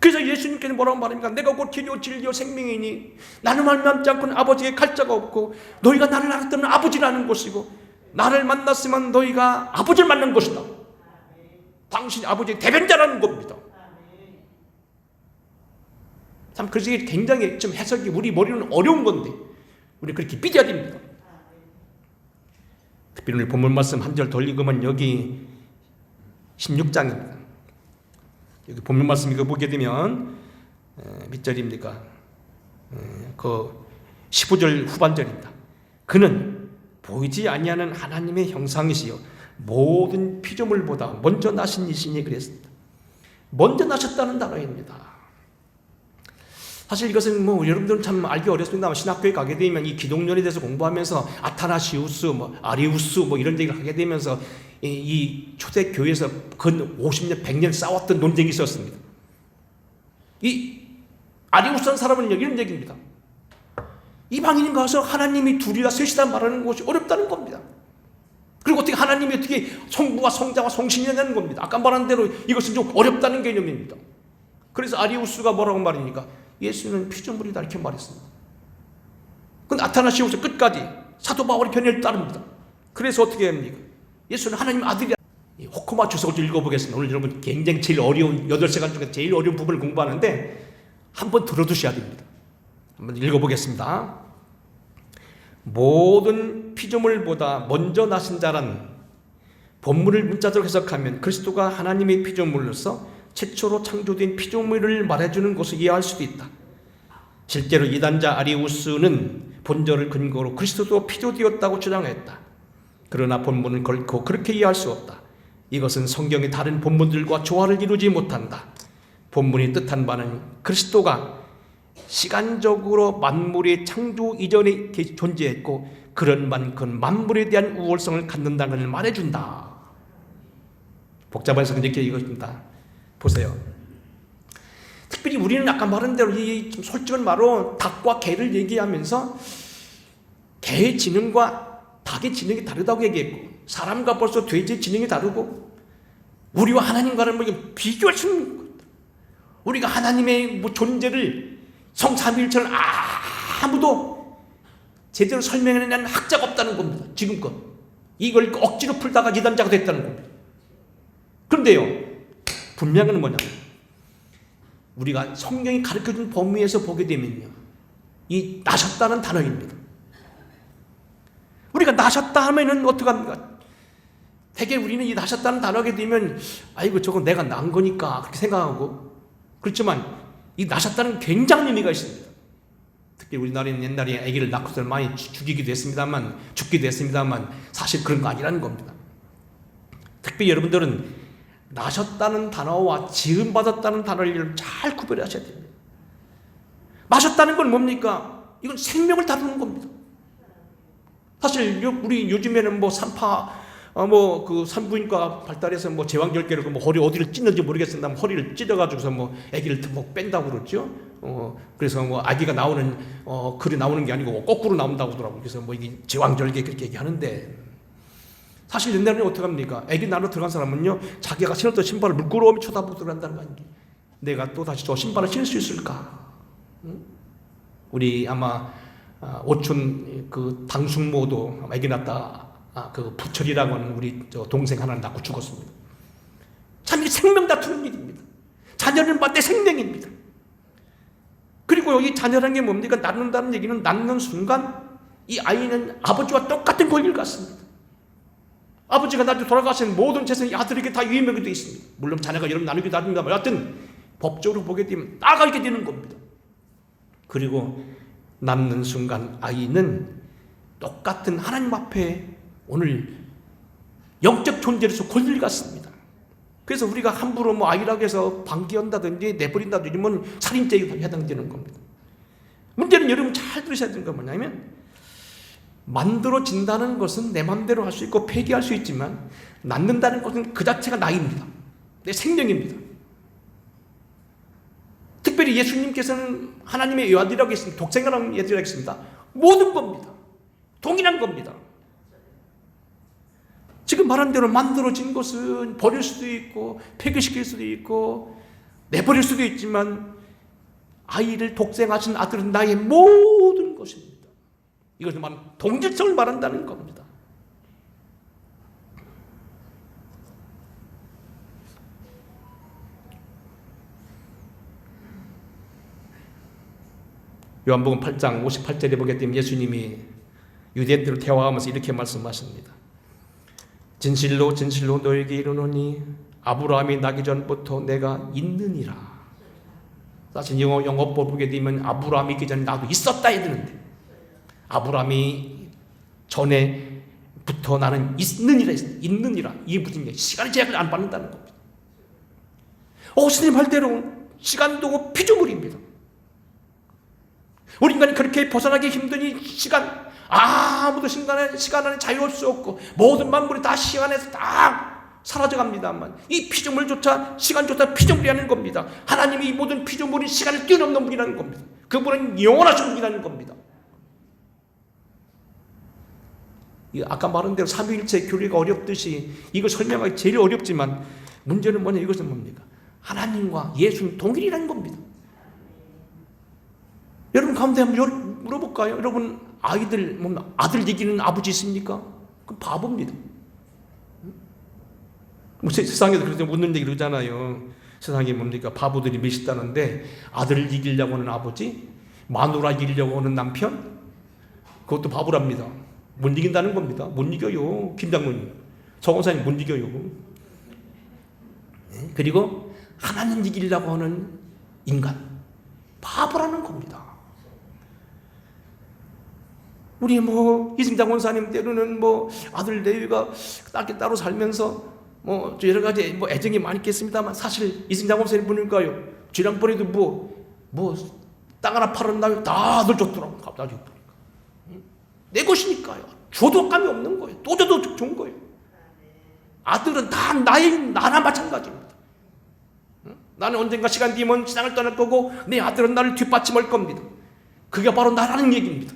그래서 예수님께서 뭐라고 말합니까? 내가 곧 길이요 진리요 생명이니 나는 말미암지 않고는 아버지에게 갈 자가 없고 너희가 나를 알았다면 아버지라는 것이고 나를 만났으면 너희가 아버지를 만난 것이다. 당신이 아버지의 대변자라는 겁니다. 참 그래서 이게 굉장히 좀 해석이 우리 머리는 어려운 건데 우리 그렇게 삐져야 됩니다. 특별히 오늘 본문 말씀 한 절 더 읽으면 여기 16장입니다. 여기 본문 말씀 이거 보게 되면 몇 절입니까? 그 15절 후반절입니다. 그는 보이지 아니하는 하나님의 형상이시요 모든 피조물보다 먼저 나신 이시니 그랬습니다. 먼저 나셨다는 단어입니다. 사실 이것은 여러분들은 참 알기 어렵습니다만 신학교에 가게 되면 이 기독론에 대해서 공부하면서 아타나시우스, 아리우스 이런 얘기를 하게 되면서 이 초대교회에서 근 50년, 100년 싸웠던 논쟁이 있었습니다. 이 아리우스라는 사람은 이런 얘기입니다. 이방인 가서 하나님이 둘이라 셋이다 말하는 것이 어렵다는 겁니다. 그리고 어떻게 하나님이 어떻게 성부와 성자와 성신이냐는 겁니다. 아까 말한 대로 이것은 좀 어렵다는 개념입니다. 그래서 아리우스가 뭐라고 말합니까? 예수는 피조물이다 이렇게 말했습니다. 그 아타나시우스 끝까지 사도 바울의 편을 따릅니다. 그래서 어떻게 합니까? 예수는 하나님 아들이야. 호코마 주석을 읽어보겠습니다. 오늘 여러분 굉장히 제일 어려운 8시간 중에 제일 어려운 부분을 공부하는데 한번 들어두셔야 됩니다. 한번 읽어보겠습니다. 모든 피조물보다 먼저 나신 자란 본문을 문자적으로 해석하면 그리스도가 하나님의 피조물로서 최초로 창조된 피조물을 말해주는 것을 이해할 수도 있다. 실제로 이단자 아리우스는 본절을 근거로 그리스도도 피조되었다고 주장했다. 그러나 본문은 결코 그렇게 이해할 수 없다. 이것은 성경의 다른 본문들과 조화를 이루지 못한다. 본문이 뜻한 바는 그리스도가 시간적으로 만물의 창조 이전에 존재했고 그런 만큼 만물에 대한 우월성을 갖는다는 걸 말해준다. 복잡한 해석은 이렇게 이것입니다. 보세요. 특별히 우리는 아까 말한 대로 이 좀 솔직한 말로 닭과 개를 얘기하면서 개의 지능과 닭의 지능이 다르다고 얘기했고 사람과 벌써 돼지의 지능이 다르고 우리와 하나님과는 비교할 수 없는 것. 우리가 하나님의 존재를 성삼위일체를 아무도 제대로 설명해내는 학자가 없다는 겁니다. 지금껏 이걸 억지로 풀다가 이단자가 됐다는 겁니다. 그런데요 분명한 건 뭐냐면 우리가 성경이 가르쳐준 범위에서 보게 되면요, 이 나셨다는 단어입니다. 우리가 나셨다 하면은 어떡합니까? 대개 우리는 이 나셨다는 단어가 되면 아이고 저거 내가 난 거니까 그렇게 생각하고, 그렇지만 이 나셨다는 굉장한 의미가 있습니다. 특히 우리나라는 옛날에 아기를 낳고서 많이 죽기도 했습니다만 사실 그런 거 아니라는 겁니다. 특히 여러분들은 나셨다는 단어와 지음받았다는 단어를 잘 구별하셔야 됩니다. 나셨다는 건 뭡니까? 이건 생명을 다루는 겁니다. 사실 우리 요즘에는 뭐 그 산부인과 발달해서 뭐 제왕절개로 뭐 허리 어디를 찢는지 모르겠습니다. 허리를 찢어가지고서 뭐 아기를 뭐 뺀다고 그러죠. 그래서 뭐 아기가 나오는 글이 나오는 게 아니고 거꾸로 나온다고 하더라고요. 그래서 뭐 이게 제왕절개 그렇게 얘기하는데, 사실 옛날에는 어떻게 합니까? 아기 낳으러 들어간 사람은요, 자기가 신었던 신발을 물끄러미 쳐다보고 들어간다는 거 아니에요. 내가 또 다시 저 신발을 신을 수 있을까? 응? 우리 아마 오촌 그 당숙모도 아기 낳다 그 부철이라고 하는 우리 저 동생 하나를 낳고 죽었습니다. 참 이 생명 다투는 일입니다. 자녀는 내 생명입니다. 그리고 여기 자녀라는 게 뭡니까? 낳는다는 얘기는 낳는 순간 이 아이는 아버지와 똑같은 권리를 갖습니다. 아버지가 나중에 돌아가신 모든 재산이 아들에게 다 유의명이 되어 있습니다. 물론 자녀가 여러분 나누기도 합니다만 여하튼 법적으로 보게 되면 나가게 되는 겁니다. 그리고 낳는 순간 아이는 똑같은 하나님 앞에 오늘 영적 존재로서 권리를 갖습니다. 그래서 우리가 함부로 뭐 아이라고 해서 방기한다든지 내버린다든지 이러면 살인죄에 해당되는 겁니다. 문제는 여러분 잘 들으셔야 되는 건 뭐냐면, 만들어진다는 것은 내 마음대로 할 수 있고 폐기할 수 있지만 낳는다는 것은 그 자체가 나입니다. 내 생명입니다. 특별히 예수님께서는 하나님의 아들이라고 했습니다. 독생하는 아들이라고 했습니다. 모든 겁니다. 동일한 겁니다. 지금 말한 대로 만들어진 것은 버릴 수도 있고 폐기시킬 수도 있고 내버릴 수도 있지만 아이를 독생하신 아들은 나의 모든 것입니다. 이것은 말하는 동질성을 말한다는 겁니다. 요한복음 8장 58절에 보게 되면 예수님이 유대인들을 대화하면서 이렇게 말씀하십니다. 진실로 진실로 너에게 이르노니 아브라함이 나기 전부터 내가 있느니라. 사실 영어법 보게 되면 아브라함이 있기 전에 나도 있었다 해야 되는데, 아브라함이 전에부터 나는 있느니라. 이게 무슨 얘기야? 시간의 제약을 안 받는다는 겁니다. 스님 말대로 시간도 피조물입니다. 우리 인간이 그렇게 벗어나기 힘드니 아무도 시간 안에 자유할 수 없고 모든 만물이 다 시간 안에서 다 사라져갑니다만 이 피조물조차 시간조차 피조물이라는 겁니다. 하나님이 이 모든 피조물이 시간을 뛰어넘는 분이라는 겁니다. 그분은 영원하신 분이라는 겁니다. 아까 말한 대로 삼위일체 교리가 어렵듯이 이거 설명하기 제일 어렵지만 문제는 뭐냐, 이것은 뭡니까? 하나님과 예수는 동일이라는 겁니다. 여러분 가운데 한번 물어볼까요? 여러분 아들 이기는 아버지 있습니까? 그 바보입니다. 세상에도 그렇게 묻는 얘기 그러잖아요. 세상에 뭡니까? 바보들이 몇 있다는데 아들을 이기려고 하는 아버지, 마누라 이기려고 하는 남편, 그것도 바보랍니다. 못 이긴다는 겁니다. 못 이겨요. 김장모님, 정원사님 못 이겨요. 그리고 하나님 이기려고 하는 인간, 바보라는 겁니다. 우리 이승장 원사님 때로는 아들 레위가 따로 살면서 여러 가지 애정이 많이 있겠습니다만, 사실 이승장 원사님 보니까요, 지난번에도 땅 하나 팔았나요? 다들 줬더라고. 갑자기 보니까 내 것이니까요. 줘도 감이 없는 거예요. 또 줘도 좋은 거예요. 아들은 다 나나 마찬가지입니다. 나는 언젠가 시간 뒤면 세상을 떠날 거고 내 아들은 나를 뒷받침할 겁니다. 그게 바로 나라는 얘기입니다.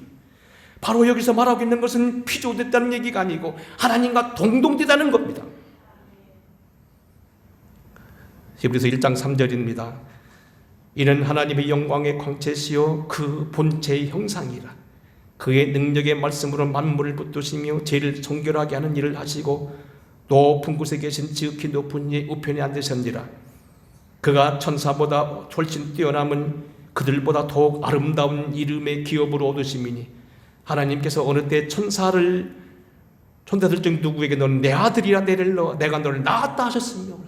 바로 여기서 말하고 있는 것은 피조됐다는 얘기가 아니고 하나님과 동동되다는 겁니다. 히브리서 1장 3절입니다. 이는 하나님의 영광의 광채시요 그 본체의 형상이라. 그의 능력의 말씀으로 만물을 붙드시며 죄를 정결하게 하는 일을 하시고 높은 곳에 계신 지극히 높은 이의 우편에 앉으셨니라. 그가 천사보다 훨씬 뛰어남은 그들보다 더욱 아름다운 이름의 기업으로 얻으심이니 하나님께서 어느 때 천사들 중 누구에게 너는 내 아들이라 내가 너를 낳았다 하셨으며,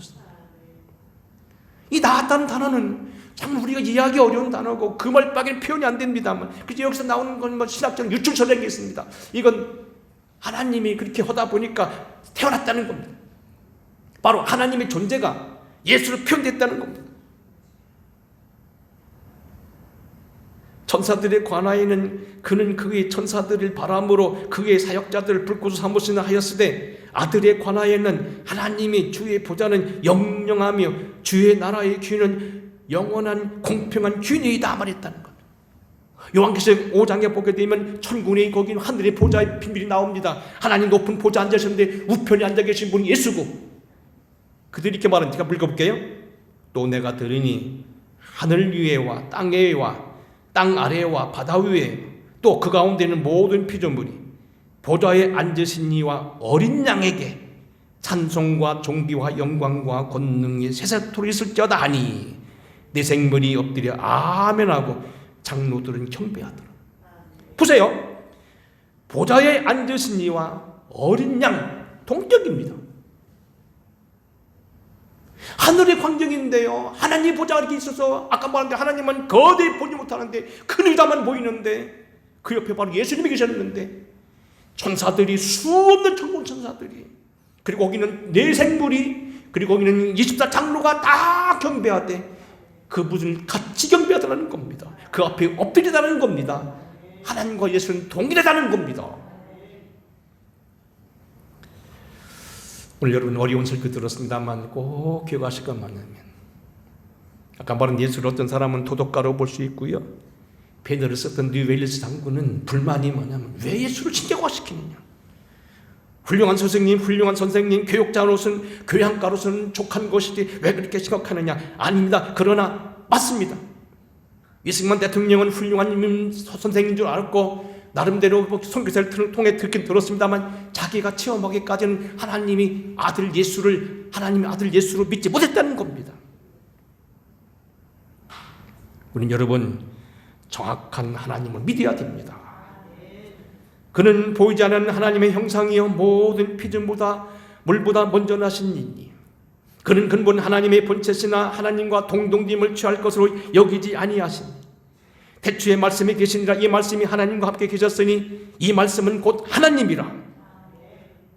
이 낳았다는 단어는 참 우리가 이해하기 어려운 단어고 그 말밖에 표현이 안 됩니다만, 그래서 여기서 나오는 건 뭐 신학적인 유출설이 있습니다. 이건 하나님이 그렇게 하다 보니까 태어났다는 겁니다. 바로 하나님의 존재가 예수로 표현됐다는 겁니다. 천사들의 관하에는 그는 그의 천사들을 바람으로 그의 사역자들을 불꽃으로 삼으시나 하였으되, 아들의 관하에는 하나님이 주의 보좌는 영영하며 주의 나라의 귀는 영원한 공평한 균이다 말했다는 것. 요한계시록 5장에 보게 되면 천군의 거긴 하늘의 보좌의 비밀이 나옵니다. 하나님 높은 보좌 앉아 계셨는데 우편에 앉아 계신 분이 예수고, 그들이 이렇게 말하는, 제가 읽어볼게요. 또 내가 들으니 하늘 위에와 땅 위에와 땅 아래와 바다 위에 또 그 가운데 있는 모든 피조물이 보좌에 앉으신 이와 어린 양에게 찬송과 존귀와 영광과 권능이 세세토록 있을지어다 하니 내 생물이 엎드려 아멘하고 장로들은 경배하더라. 보세요. 보좌에 앉으신 이와 어린 양 동격입니다. 하늘의 광경인데요, 하나님 보좌가 이렇게 있어서 아까 말했는데 하나님은 거대히 보지 못하는데 큰 의자만 보이는데 그 옆에 바로 예수님이 계셨는데, 천사들이 수없는 천군 천사들이, 그리고 거기는 네 생물이, 그리고 거기는 24장로가 다 경배하되 그분을 같이 경배하다는 겁니다. 그 앞에 엎드리다는 겁니다. 하나님과 예수는 동일하다는 겁니다. 오늘 여러분 어려운 설교 들었습니다만 꼭 기억하실 것만은, 아까 말한 예수를 어떤 사람은 도덕가로 볼 수 있고요, 배너를 썼던 뉴웨일스 장군은 불만이 뭐냐면 왜 예수를 신격화시키느냐, 훌륭한 선생님, 훌륭한 선생님, 교육자로서는, 교양가로서는 족한 것이지 왜 그렇게 심각하느냐. 아닙니다. 그러나 맞습니다. 이승만 대통령은 훌륭한 선생님인 줄 알았고 나름대로 선교사를 통해 듣긴 들었습니다만 자기가 체험하기까지는 하나님의 아들 예수로 믿지 못했다는 겁니다. 우리는 여러분 정확한 하나님을 믿어야 됩니다. 그는 보이지 않는 하나님의 형상이요 모든 피조물보다 물보다 먼저 나신 이니 그는 근본 하나님의 본체시나 하나님과 동등됨을 취할 것으로 여기지 아니하시니 태초에 말씀이 계시니라. 이 말씀이 하나님과 함께 계셨으니 이 말씀은 곧 하나님이라.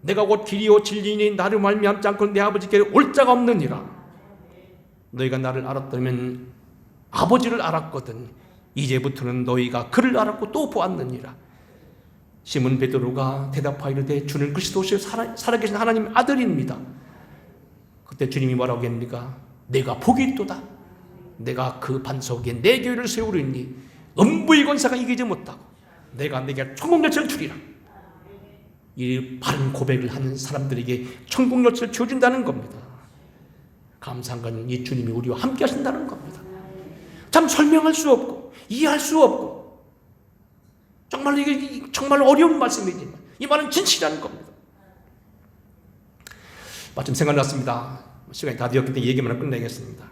내가 곧 길이요 진리니 나를 말미암지 않고 내 아버지께 올 자가 없느니라. 너희가 나를 알았다면 아버지를 알았거든 이제부터는 너희가 그를 알았고 또 보았느니라. 시몬 베드로가 대답하이르되 주는 그리스도시요 살아계신 하나님 아들입니다. 그때 주님이 뭐라고 했습니까? 내가 복이 있도다. 내가 그 반석에 내 교회를 세우리니 음부의 권세가 이기지 못하고 내가 내게 천국열쇠를 주리라. 이 바른 고백을 하는 사람들에게 천국열쇠를 주어준다는 겁니다. 감사한 건 이 주님이 우리와 함께 하신다는 겁니다. 참 설명할 수 없고 이해할 수 없고 정말 이게 정말 어려운 말씀이지만 이 말은 진실이라는 겁니다. 마침 생각났습니다. 시간이 다 되었기 때문에 얘기만 끝내겠습니다.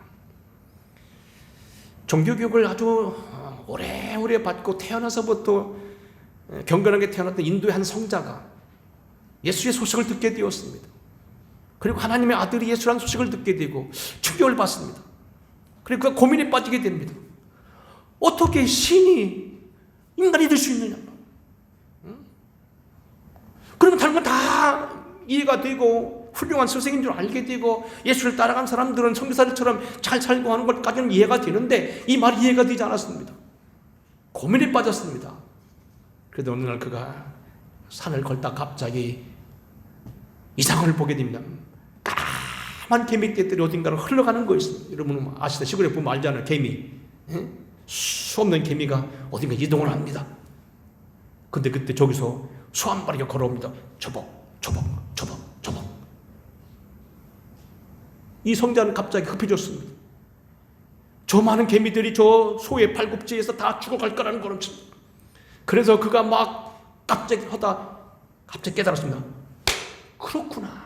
종교교육을 아주 오래오래 받고 태어나서부터 경건하게 태어났던 인도의 한 성자가 예수의 소식을 듣게 되었습니다. 그리고 하나님의 아들이 예수라는 소식을 듣게 되고 충격을 받습니다. 그리고 그가 고민에 빠지게 됩니다. 어떻게 신이 인간이 될 수 있느냐. 그러면 다른 건 다 이해가 되고 훌륭한 선생인 줄 알게 되고 예수를 따라간 사람들은 선교사들처럼 잘 살고 하는 것까지는 이해가 되는데 이 말이 이해가 되지 않았습니다. 고민에 빠졌습니다. 그래도 어느 날 그가 산을 걷다 갑자기 이상을 보게 됩니다. 까만 개미떼들이 어딘가로 흘러가는 거 있습니다. 여러분 아시다. 시골에 보면 알잖아요. 개미. 수없는 개미가 어딘가 이동을 합니다. 근데 그때 저기서 소 한 마리가 걸어옵니다. 초복, 초복, 초복, 초복. 이 성자는 갑자기 급해졌습니다. 저 많은 개미들이 저 소의 발굽지에서 다 죽어갈 거라는 걸 칩니다. 그래서 그가 막 갑자기 깨달았습니다. 그렇구나.